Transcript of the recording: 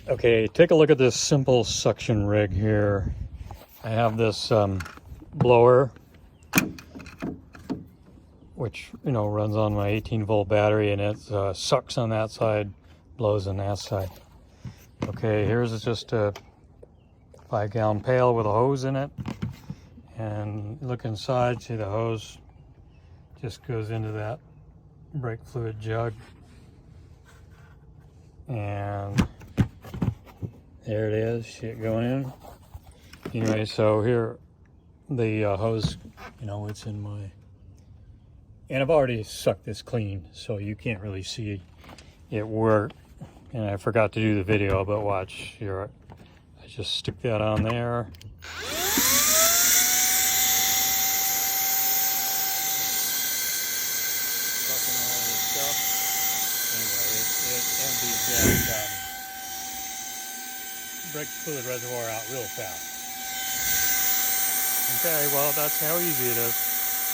Okay, take a look at this simple suction rig here. I have this blower, which runs on my 18-volt battery, and it sucks on that side, blows on that side. Okay, here's just a 5-gallon pail with a hose in it, and look inside. See, the hose just goes into that brake fluid jug, and there it is. See it going in. Anyway, so here the hose, it's in my, and I've already sucked this clean, so you can't really see it work. And I forgot to do the video, but watch here. I just stick that on there. Sucking all this stuff. Anyway, it empties that brake fluid reservoir out real fast. Okay, well, that's how easy it is.